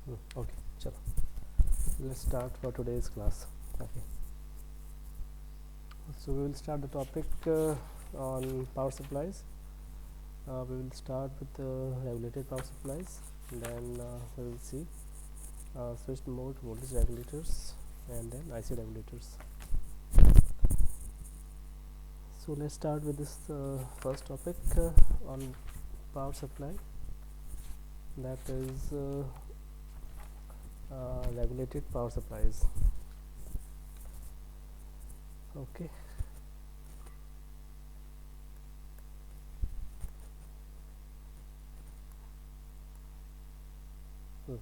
Okay, chalo. Let's start for today's class. Okay, so we will start the topic on power supplies. We will start with regulated power supplies, then we will see switched mode voltage regulators, and then IC regulators. So let's start with this first topic on power supply, that is regulated power supplies. Okay. Hmm.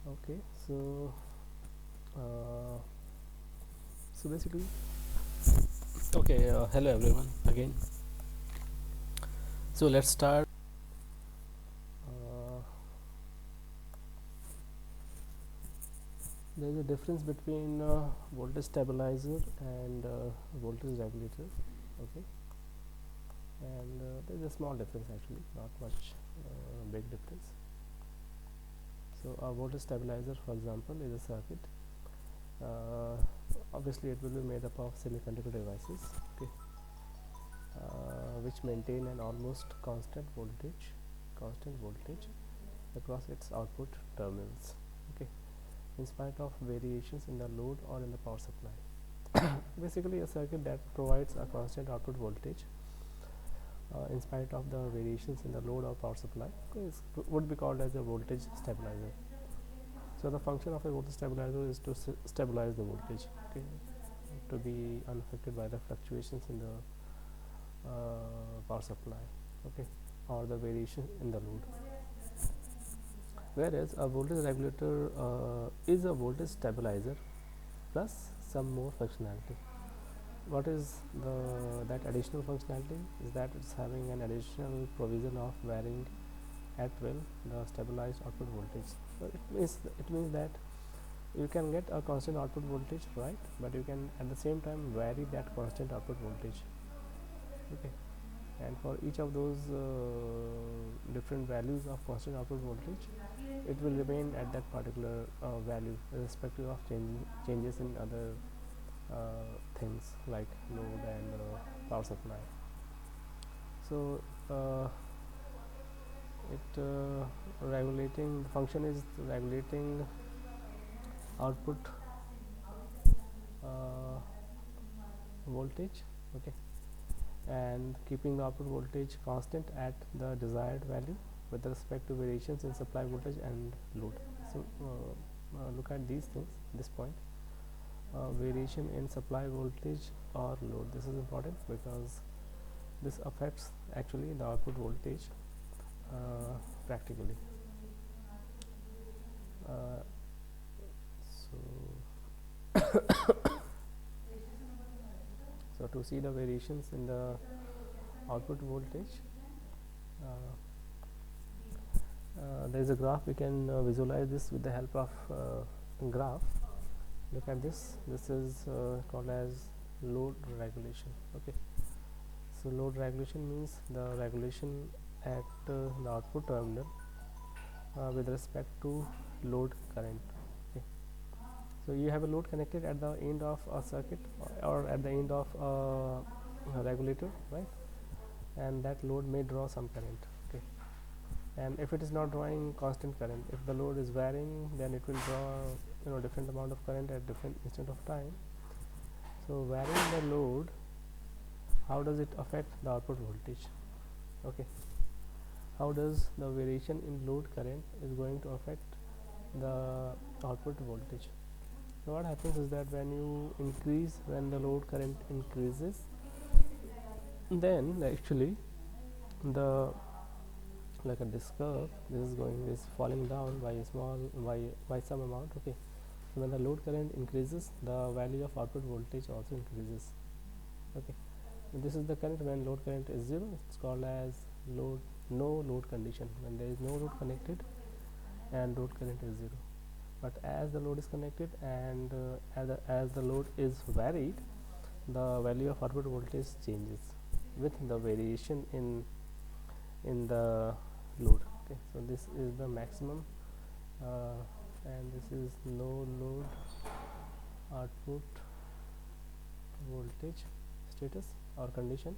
Okay, uh, so basically, okay, hello everyone again. So let's start. Uh, there is a difference between voltage stabilizer and voltage regulator. Okay, and there is a small difference actually, not much big difference. So a voltage stabilizer, for example, is a circuit. Uh, Obviously, it will be made up of semiconductor devices. Okay, which maintain an almost constant voltage across its output terminals. Okay, in spite of variations in the load or in the power supply. Basically, a circuit that provides a constant output voltage in spite of the variations in the load or power supply would be called as a voltage stabilizer. So the function of a voltage stabilizer is to stabilize the voltage, okay, to be unaffected by the fluctuations in the power supply, okay, or the variation in the load. Whereas a voltage regulator is a voltage stabilizer plus some more functionality. What is that additional functionality? Is that it's having an additional provision of varying at will the stabilized output voltage. So it means that you can get a constant output voltage, right? But you can at the same time vary that constant output voltage. Okay, and for each of those different values of constant output voltage, it will remain at that particular value irrespective of changes in other things like load and power supply. So it regulating the function is regulating output uh, voltage, okay, and keeping the output voltage constant at the desired value with respect to variations in supply voltage and load. So look at these things, this point, variation in supply voltage or load. This is important because this affects actually the output voltage practically. Uh, so so to see the variations in the output voltage, uh, there is a graph. We can visualize this with the help of graph. Look at this. This is called as load regulation. Okay, so load regulation means the regulation at the output terminal with respect to load current. Okay, so you have a load connected at the end of a circuit or at the end of a regulator, right? And that load may draw some current. Okay, and if it is not drawing constant current, if the load is varying, then it will draw different amount of current at different instant of time. So varying the load, how does it affect the output voltage? Okay, how does the variation in load current is going to affect the output voltage? So what happens is that when the load current increases, then actually the like a this curve, this falling down by a small by some amount. Okay, so when the load current increases, the value of output voltage also increases. Okay, and this is the current when load current is zero. It's called as no load condition, when there is no load connected and load current is zero. But as the load is connected and as the load is varied, the value of output voltage changes with the variation in the load. Okay, so this is the maximum and this is no load output voltage status or condition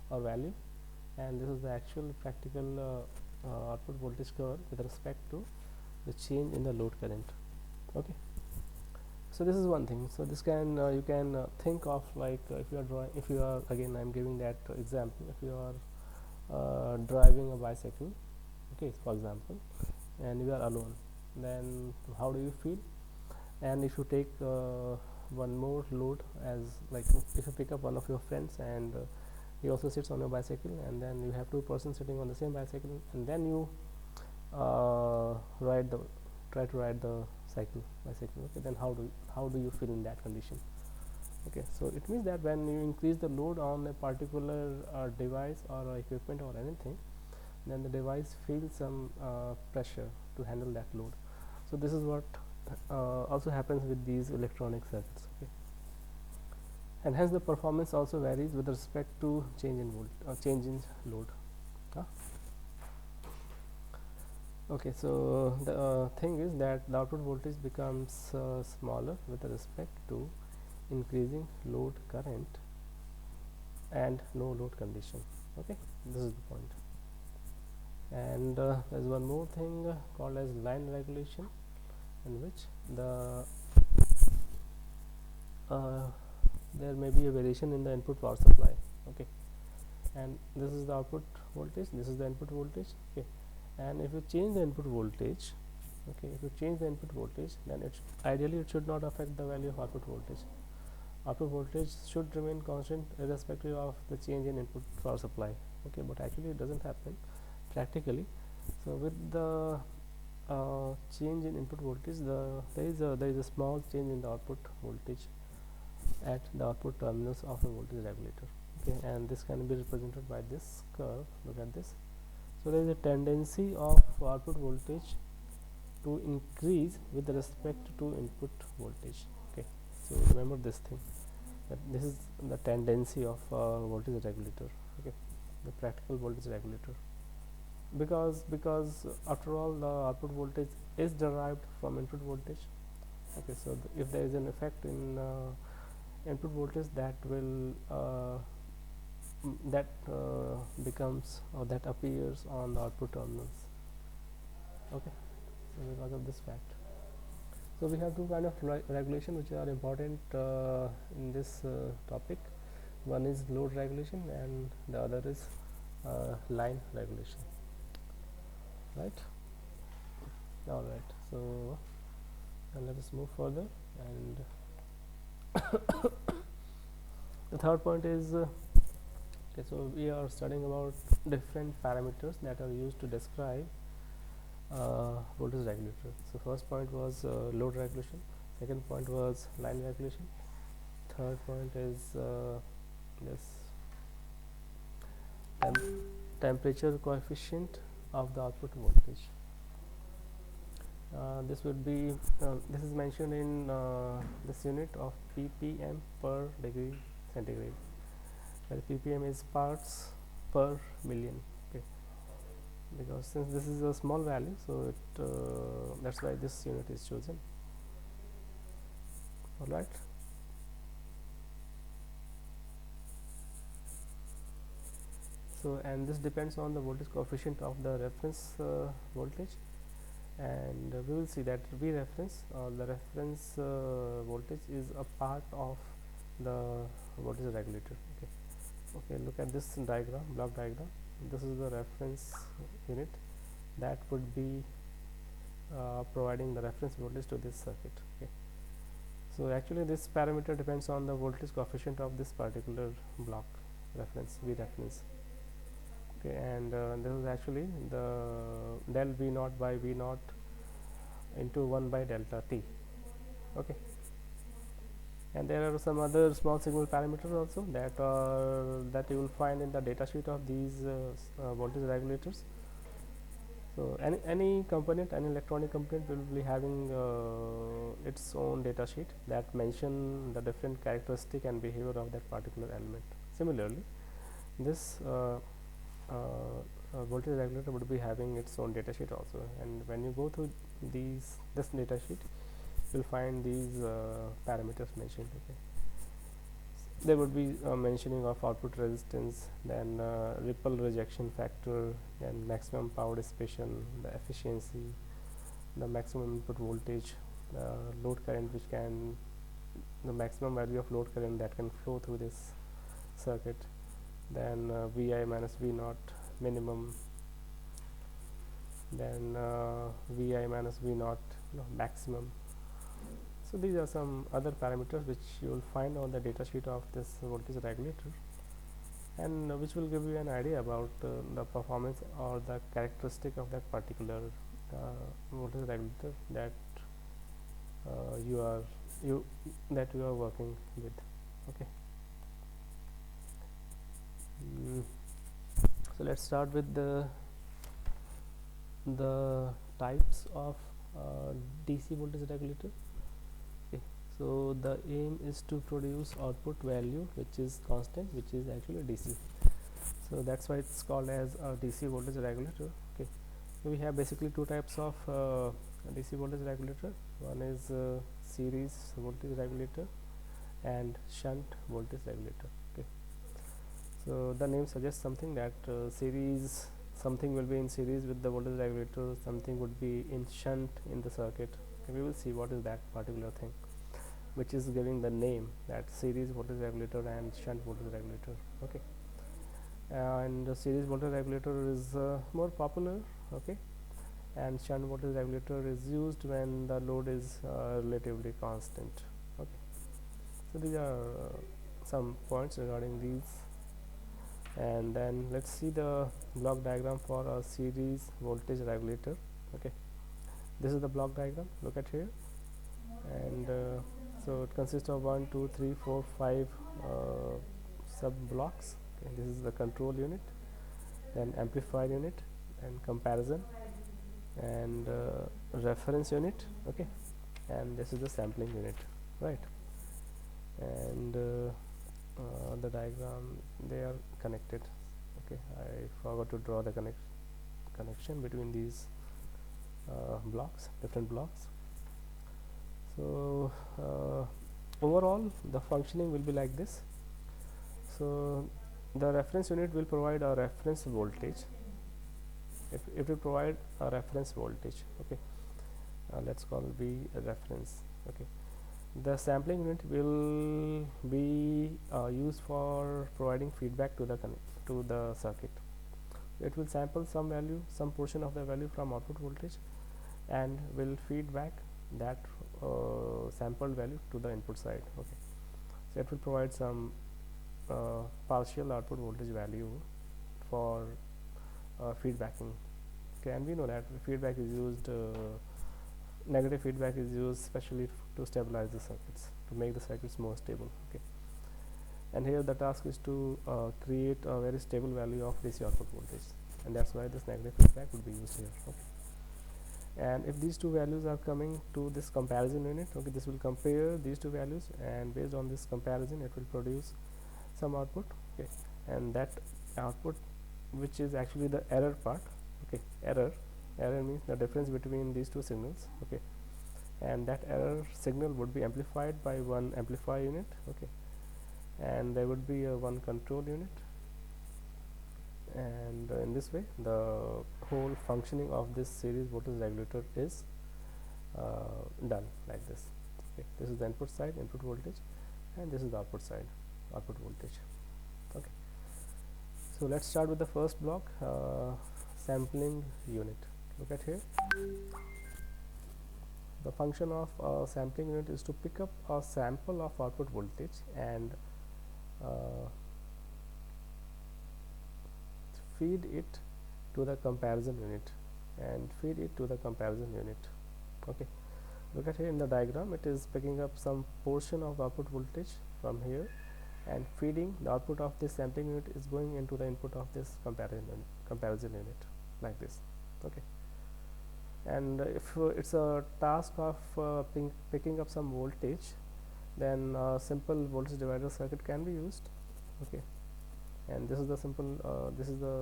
or value, and this is the actual practical output voltage curve with respect to the change in the load current. Okay, so this is one thing. So this can you can think of like if you are drawing, if you are, again I'm giving that example, if you are driving a bicycle, okay, for example, and you are alone, then how do you feel? And if you take one more load, as like if you pick up one of your friends and he also sits on your bicycle, and then you have two persons sitting on the same bicycle, and then you ride the try to ride the bicycle, okay, then how do you feel in that condition? Okay, so it means that when you increase the load on a particular device or equipment or anything, then the device feels some pressure to handle that load. So this is what also happens with these electronic circuits, okay, and hence the performance also varies with respect to change in change in load. Okay, so the thing is that the output voltage becomes smaller with respect to increasing load current and no load condition. Okay, this is the point. And there's one more thing called as line regulation, in which the there may be a variation in the input power supply. Okay, and this is the output voltage, this is the input voltage. Okay, and if you change the input voltage, okay, if you change the input voltage, then ideally it should not affect the value of output voltage. Output voltage should remain constant irrespective of the change in input power supply. Okay, but actually it doesn't happen practically. So with the change in input voltage, there is a small change in the output voltage at the output terminals of the voltage regulator. Okay, and this can be represented by this curve. Look at this. So there is a tendency of output voltage to increase with respect to input voltage. Okay, so remember this thing, that this is the tendency of voltage regulator. Okay, the practical voltage regulator, because after all the output voltage is derived from input voltage. Okay, so if there is an effect in input voltage, that will becomes or that appears on the output terminals. Okay, so because of this fact, so we have two kind of regulation which are important in this topic. One is load regulation and the other is line regulation, right? All right, so let us move further, and the third point is okay, so we are studying about different parameters that are used to describe voltage regulator. So first point was load regulation, second point was line regulation, third point is this temperature coefficient of the output voltage. This would be this is mentioned in this unit of ppm per degree centigrade, where ppm is parts per million. Okay, because since this is a small value, so it that's why this unit is chosen. All right, so and this depends on the voltage coefficient of the reference voltage, and we will see that V reference or the reference voltage is a part of the voltage regulator. Okay, okay, look at this diagram, block diagram. This is the reference unit that would be providing the reference voltage to this circuit. Okay, so actually this parameter depends on the voltage coefficient of this particular block reference, V reference. Okay, and this is actually the del V naught by V naught into 1 by delta T. Okay, and there are some other small signal parameters also that you will find in the data sheet of these voltage regulators. So any component, any electronic component will be having its own data sheet that mention the different characteristic and behavior of that particular element. Similarly, this voltage regulator would be having its own data sheet also, and when you go through this data sheet, you'll find these parameters mentioned. Okay, there would be mentioning of output resistance, then ripple rejection factor, then maximum power dissipation, the efficiency, the maximum input voltage, load current which can, the maximum value of load current that can flow through this circuit, then Vi minus V naught minimum, then Vi minus V naught maximum. So these are some other parameters which you will find on the data sheet of this voltage regulator, and which will give you an idea about the performance or the characteristic of that particular voltage regulator that you are working with. Okay. So let's start with the types of DC voltage regulator. Okay, so the aim is to produce output value which is constant, which is actually DC. So that's why it's called as a DC voltage regulator. Okay, so we have basically two types of DC voltage regulator. One is series voltage regulator and shunt voltage regulator. Okay, so the name suggests something that series, something will be in series with the voltage regulator, something would be in shunt in the circuit. Okay, we will see what is that particular thing which is giving the name, that series voltage regulator and shunt voltage regulator. Okay, and the series voltage regulator is more popular. Okay, and shunt voltage regulator is used when the load is relatively constant. Okay, so these are some points regarding these. And then let's see the block diagram for a series voltage regulator. Okay, this is the block diagram, look at here. And so it consists of 1 2 3 4 5 sub blocks. Okay, this is the control unit, then amplifier unit, and comparison, and reference unit. Okay, and this is the sampling unit, right? And the diagram, they are connected. Okay, I forgot to draw the connection between these blocks, different blocks. So overall the functioning will be like this. So the reference unit will provide a reference voltage. It will provide a reference voltage. Okay, let's call V a reference. Okay, the sampling unit will be used for providing feedback to the circuit. It will sample some value, some portion of the value from output voltage, and will feed back that sampled value to the input side. Okay, so it will provide some partial output voltage value for feedbacking. Okay, and we know that feedback is used, negative feedback is used especially to stabilize the circuits, to make the circuits more stable. Okay, and here the task is to create a very stable value of DC output voltage, and that's why this negative feedback would be used here. Okay, and if these two values are coming to this comparison unit, okay, this will compare these two values, and based on this comparison it will produce some output. Okay, and that output, which is actually the error part. Okay, error means the difference between these two signals. Okay, and that error signal would be amplified by one amplifier unit. Okay, and there would be a one control unit, and in this way the whole functioning of this series voltage regulator is done like this. Okay, this is the input side, input voltage, and this is the output side, output voltage. Okay, so let's start with the first block, sampling unit. Look at here. The function of a sampling unit is to pick up a sample of output voltage and feed it to the comparison unit, Okay, look at here in the diagram, it is picking up some portion of the output voltage from here and feeding the output of this sampling unit is going into the input of this comparison unit like this. Okay, and if it's a task of picking up some voltage, then a simple voltage divider circuit can be used. Okay, and this is the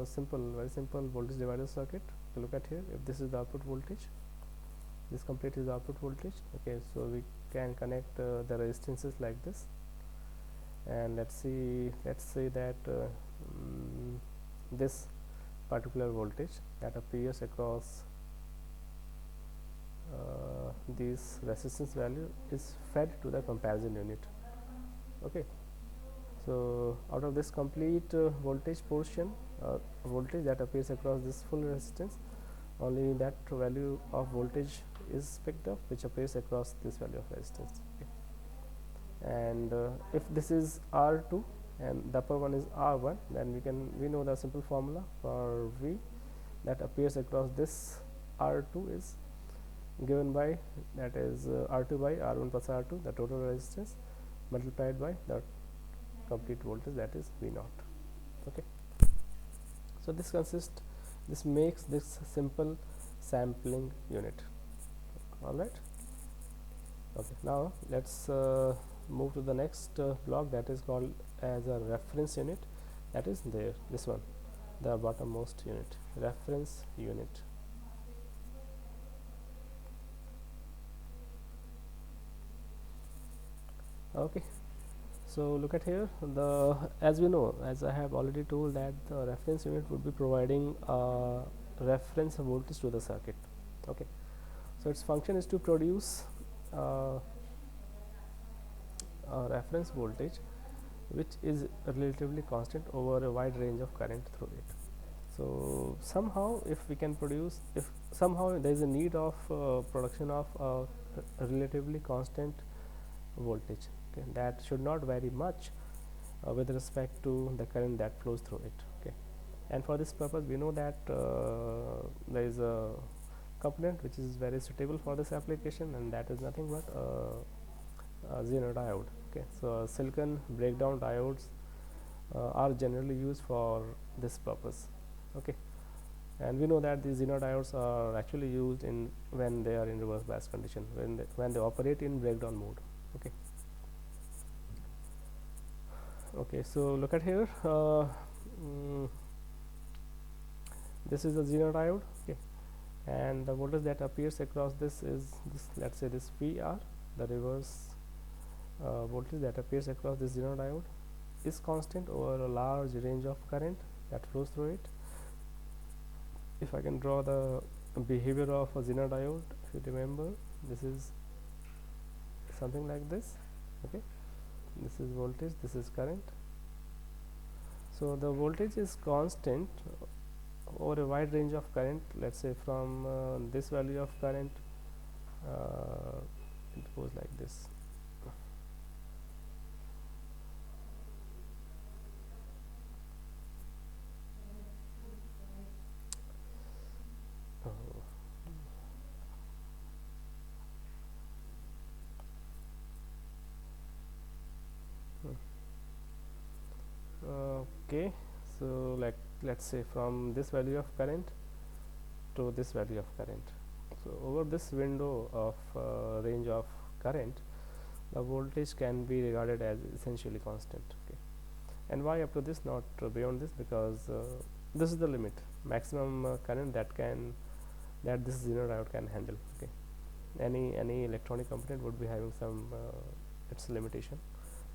simple very simple voltage divider circuit. Look at here, if this is the output voltage, this complete is the output voltage. Okay, so we can connect the resistances like this, and let's say that this particular voltage that appears across this resistance value is fed to the comparison unit. Okay, so out of this complete voltage portion, voltage that appears across this full resistance, only that value of voltage is picked up which appears across this value of resistance. Okay. And if this is R2 and the upper one is R1, then we know the simple formula for V that appears across this R2 is given by, that is R2 by R1 plus R2, the total resistance, multiplied by the complete voltage, that is V0. Okay, so this makes this simple sampling unit. All right. Okay, now let's move to the next block that is called as a reference unit. That is this one, the bottommost unit, reference unit. Okay, so look at here, as we know, as I have already told, that the reference unit would be providing a reference voltage to the circuit. Okay, so its function is to produce a reference voltage which is relatively constant over a wide range of current through it. So somehow if somehow there is a need of production of a relatively constant voltage, okay, that should not vary much with respect to the current that flows through it. Okay, and for this purpose we know that there is a component which is very suitable for this application, and that is nothing but a Zener diode. Okay, so silicon breakdown diodes are generally used for this purpose. Okay, and we know that these Zener diodes are actually used in when they are in reverse bias condition, when they operate in breakdown mode. Okay. Okay, so look at here, this is a Zener diode. Okay, and the voltage that appears across this is this, let's say this VR, the reverse voltage that appears across this Zener diode is constant over a large range of current that flows through it. If I can draw the behavior of a Zener diode, if you remember, this is something like this. Okay, this is voltage, this is current. So the voltage is constant over a wide range of current. Let's say from this value of current, it goes like this. Okay, so let's say from this value of current to this value of current, so over this window of range of current, the voltage can be regarded as essentially constant. Okay, and why up to this, not beyond this, because this is the limit, maximum current that this Zener diode can handle. Okay, any electronic component would be having some its limitation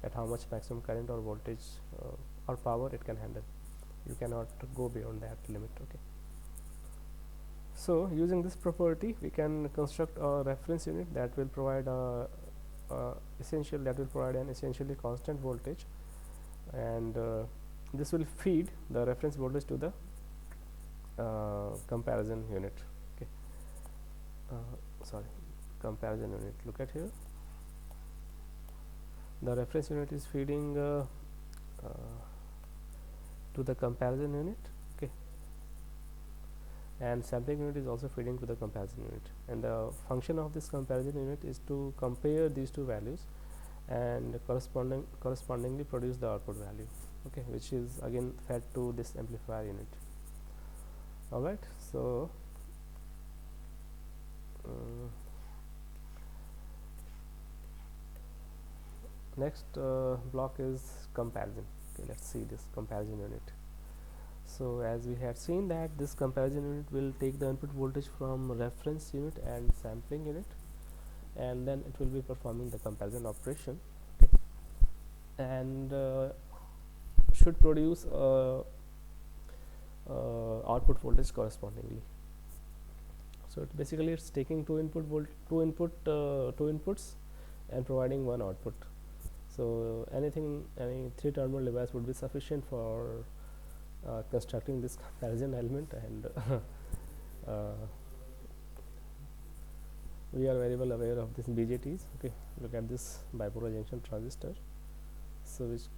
at how much maximum current or voltage or power it can handle. You cannot go beyond that limit. Okay, so using this property we can construct a reference unit that will provide an essentially constant voltage, and this will feed the reference voltage to the comparison unit. Okay, comparison unit. Look at here, the reference unit is feeding to the comparison unit. Okay, and sampling unit is also feeding to the comparison unit, and the function of this comparison unit is to compare these two values and correspondingly produce the output value. Okay, which is again fed to this amplifier unit. Alright, so next block is comparison. Okay, let's see this comparison unit. So as we had seen that this comparison unit will take the input voltage from reference unit and sampling unit, and then it will be performing the comparison operation, okay, and should produce output voltage correspondingly. So basically it's taking two inputs and providing one output. So any 3-terminal device would be sufficient for constructing this comparison element, and we are very well aware of this BJTs. Okay, look at this bipolar junction transistor, so which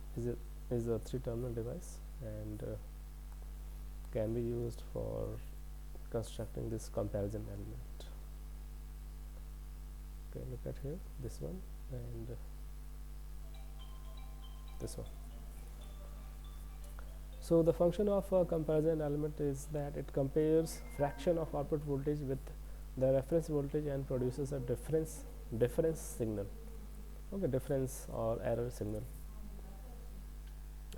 is a 3-terminal device, and can be used for constructing this comparison element. Okay, look at here, this one and this one. So the function of a comparison element is that it compares fraction of output voltage with the reference voltage and produces a difference signal. Okay, difference or error signal.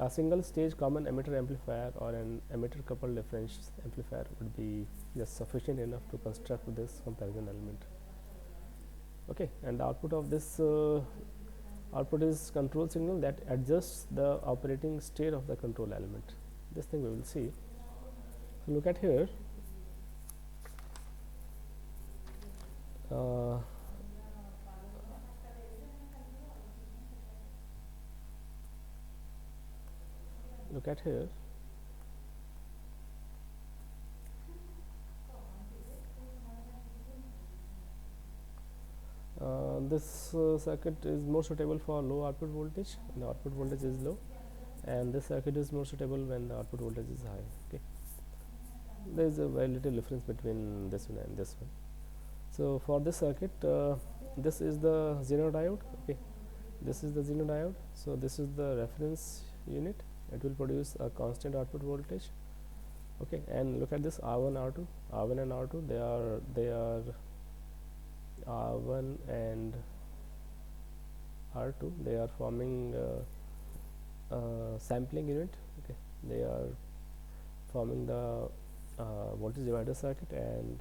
A single stage common emitter amplifier or an emitter coupled difference amplifier would be just sufficient enough to construct this comparison element. Okay, and the output of this output is control signal that adjusts the operating state of the control element. This thing we will see. So look at here. Look at here. This circuit is more suitable for low output voltage when the output voltage is low, and this circuit is more suitable when the output voltage is high. Okay, there is a very little difference between this one and this one. So for this circuit, this is the Zener diode. Okay, this is the Zener diode. So this is the reference unit. It will produce a constant output voltage. Okay, and look at this R1, R2, R1 and R2. They are R1 and R2. They are forming sampling unit. Okay, they are forming the voltage divider circuit and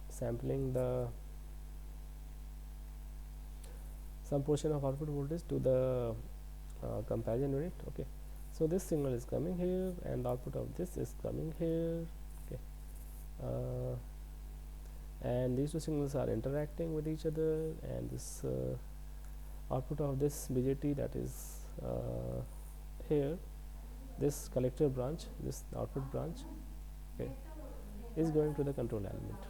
sampling the some portion of output voltage to the comparison unit. Okay, so this signal is coming here and output of this is coming here. Okay, and these two signals are interacting with each other, and this output of this BJT, that is here, this collector branch, this output branch, okay, is going to the control element.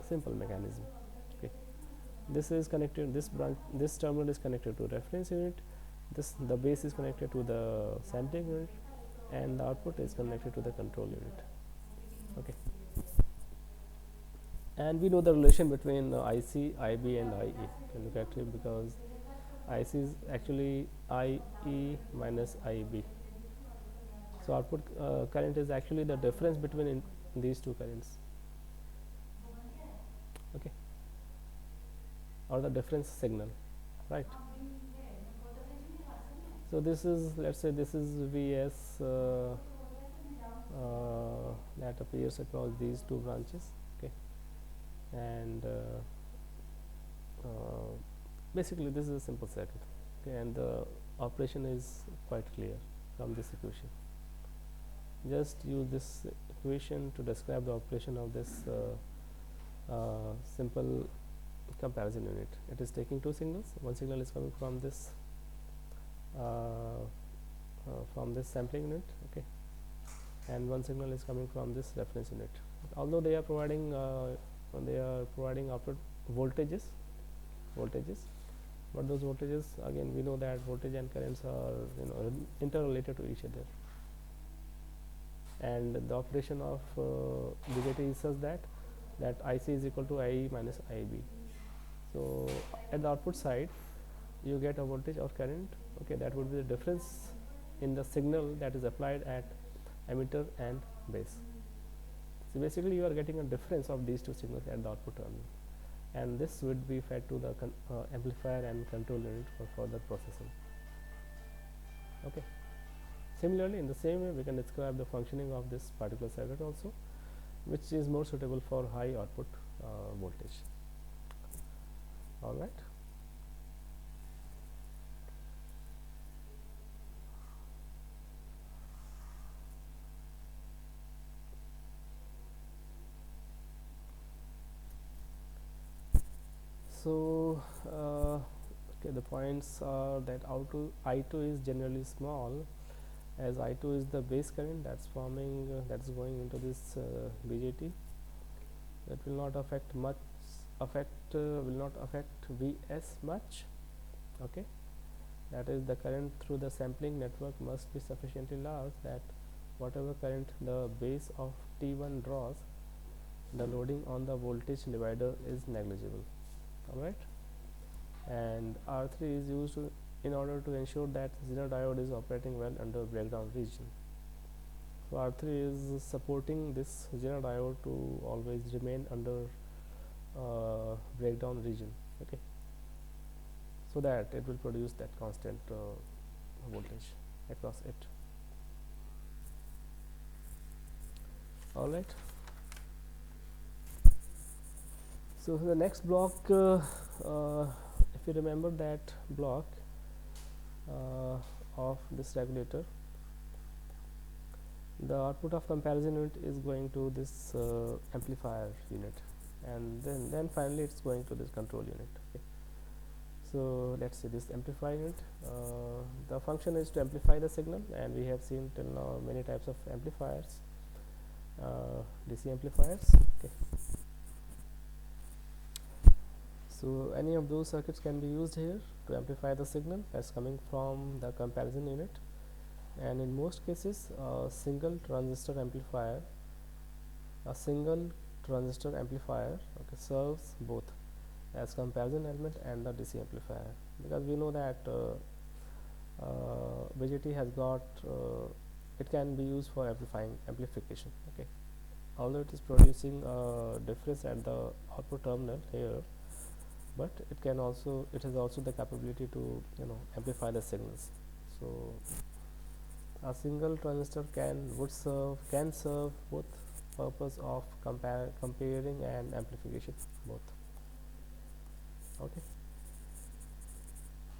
Simple mechanism. Okay, this is connected, this terminal is connected to reference unit, the base is connected to the sampling unit, and the output is connected to the control unit. Okay, and we know the relation between IC, IB and IE. Can look at it, because IC is actually IE minus IB. So output current is actually the difference between these two currents. Okay, or the difference signal, right? So this is, let's say this is Vs that appears across these two branches. Okay, and basically this is a simple circuit. Okay, and the operation is quite clear from this equation. Just use this equation to describe the operation of this simple comparison unit. It is taking two signals. One signal is coming from this sampling unit, okay, and one signal is coming from this reference unit. Although they are providing output voltages, but those voltages, again, we know that voltage and currents are interrelated to each other, and the operation of BJT is such that IC is equal to IE minus IB. So at the output side you get a voltage or current, okay, that would be the difference in the signal that is applied at emitter and base. So basically you are getting a difference of these two signals at the output terminal, and this would be fed to the amplifier and control unit for further processing. Okay, Similarly, in the same way, we can describe the functioning of this particular circuit also, which is more suitable for high output voltage. All right. So okay, the points are that I2 is generally small, as I2 is the base current that's forming that's going into this BJT. That will not affect much, will not affect Vs much. Okay, that is, the current through the sampling network must be sufficiently large that whatever current the base of T1 draws, the loading on the voltage divider is negligible. All right, and R3 is used in order to ensure that Zener diode is operating well under breakdown region. So R3 is supporting this Zener diode to always remain under breakdown region. Okay, so that it will produce that constant voltage across it. All right. So the next block, if you remember that block of this regulator, the output of comparison unit is going to this amplifier unit, and then finally it's going to this control unit. Okay. So let's see this amplifier unit. The function is to amplify the signal, and we have seen till now many types of amplifiers, DC amplifiers. Okay. So any of those circuits can be used here to amplify the signal that's coming from the comparison unit, and in most cases a single transistor amplifier okay, serves both as comparison element and the DC amplifier, because we know that BJT has got it can be used for amplification. Okay, although it is producing a difference at the output terminal here, but it has also the capability to amplify the signals. So a single transistor can serve both purpose of comparing and amplification both. Okay,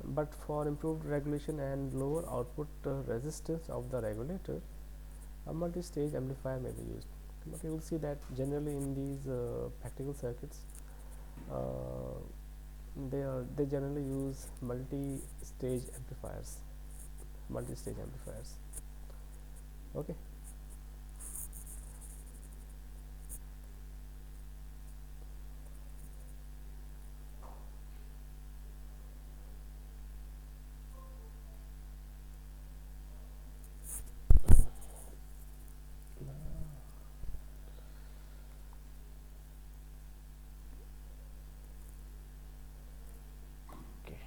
but for improved regulation and lower output resistance of the regulator, a multi-stage amplifier may be used. But you will see that generally in these practical circuits, they generally use multi-stage amplifiers. Okay. Okay.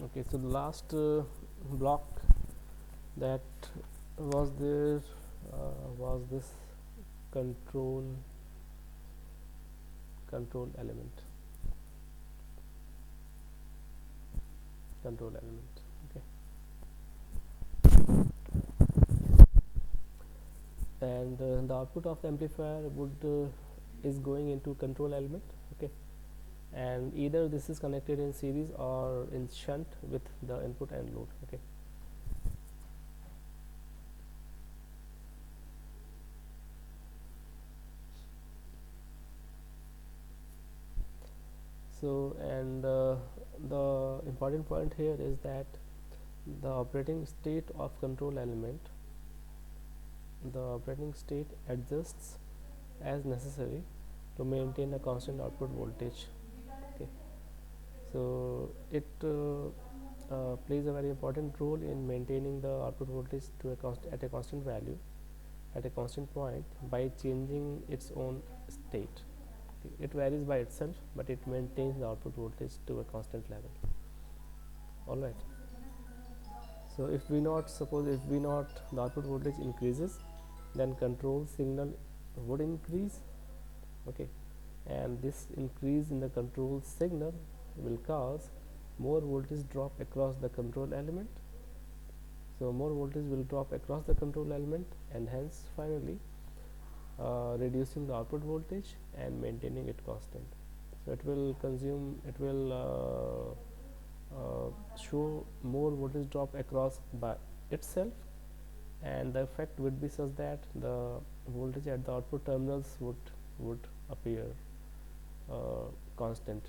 Okay, so the last block that was there was this control element. Okay, and the output of the amplifier is going into control element. Okay, and either this is connected in series or in shunt with the input and load. Okay, so and the important point here is that the operating state of control element, the operating state adjusts as necessary to maintain a constant output voltage. Okay, so it plays a very important role in maintaining the output voltage to at a constant value, at a constant point, by changing its own state. Okay, it varies by itself, but it maintains the output voltage to a constant level. All right. So if V naught, suppose if V naught, the output voltage increases, then control signal would increase, okay, and this increase in the control signal will cause more voltage drop across the control element. So more voltage will drop across the control element, and hence finally reducing the output voltage and maintaining it constant. So it will consume, it will show more voltage drop across by itself, and the effect would be such that the voltage at the output terminals would appear constant,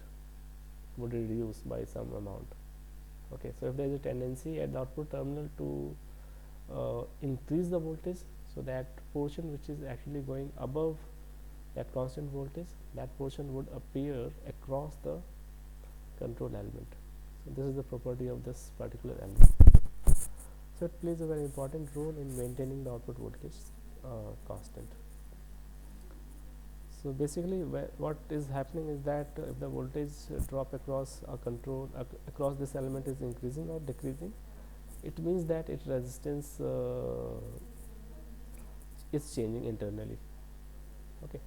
would reduce by some amount. Okay, so if there is a tendency at the output terminal to increase the voltage, so that portion which is actually going above that constant voltage, that portion would appear across the control element. So this is the property of this particular element. So it plays a very important role in maintaining the output voltage constant. So basically what is happening is that if the voltage drop across a control across this element is increasing or decreasing, it means that its resistance is changing internally. Okay,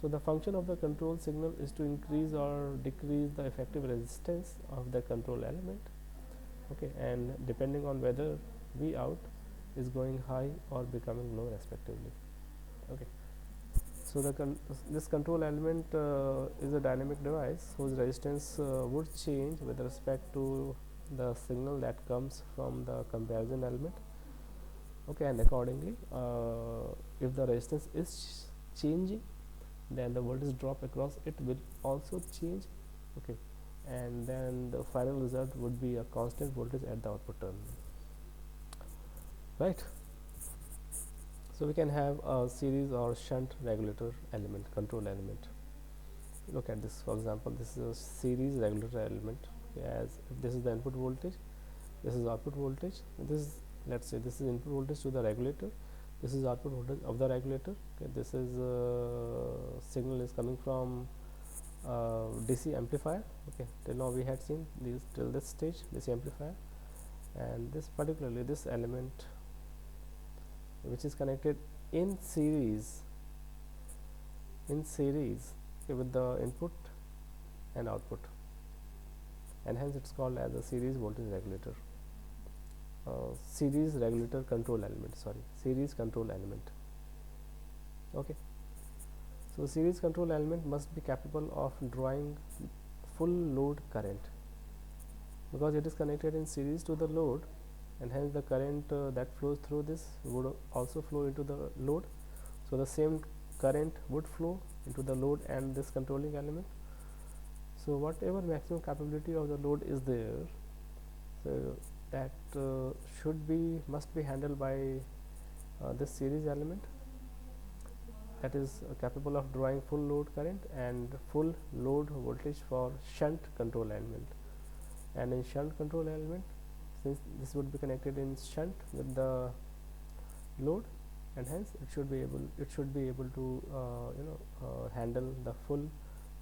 so the function of the control signal is to increase or decrease the effective resistance of the control element. Okay, and depending on whether V out is going high or becoming low respectively. Okay, so this control element is a dynamic device whose resistance would change with respect to the signal that comes from the comparison element. Okay, and accordingly if the resistance is changing, then the voltage drop across it will also change. Okay, and then the final result would be a constant voltage at the output terminal, right? So we can have a series or shunt regulator element, control element. Look at this, for example, this is a series regulator element. Okay, as if this is the input voltage, this is output voltage, this is, let's say this is input voltage to the regulator, this is output voltage of the regulator. Okay, this is signal is coming from DC amplifier. Okay, till now we had seen these till this stage DC amplifier, and this particularly this element which is connected in series okay, with the input and output, and hence it's called as a series voltage regulator, series regulator control element, series control element. Okay, so series control element must be capable of drawing full load current, because it is connected in series to the load, and hence the current that flows through this would also flow into the load. So the same current would flow into the load and this controlling element. So whatever maximum capability of the load is there, so that must be handled by this series element, that is capable of drawing full load current and full load voltage for shunt control element. And in shunt control element, since this would be connected in shunt with the load, and hence it should be able to handle the full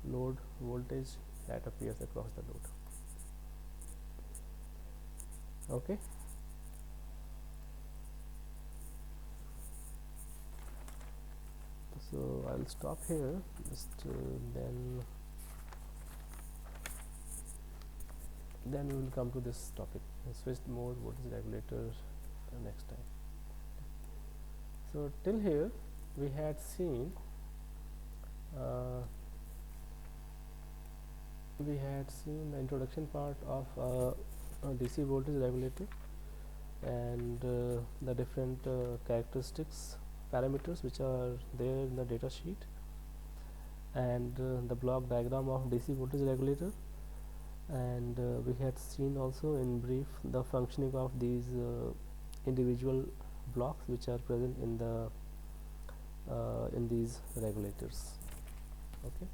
load voltage that appears across the load. Okay, so I'll stop here, just then we will come to this topic, switched mode voltage regulator, next time. So till here we had seen the introduction part of DC voltage regulator, and the different characteristics, parameters which are there in the data sheet, and the block diagram of DC voltage regulator, and we had seen also in brief the functioning of these individual blocks which are present in the in these regulators. Okay.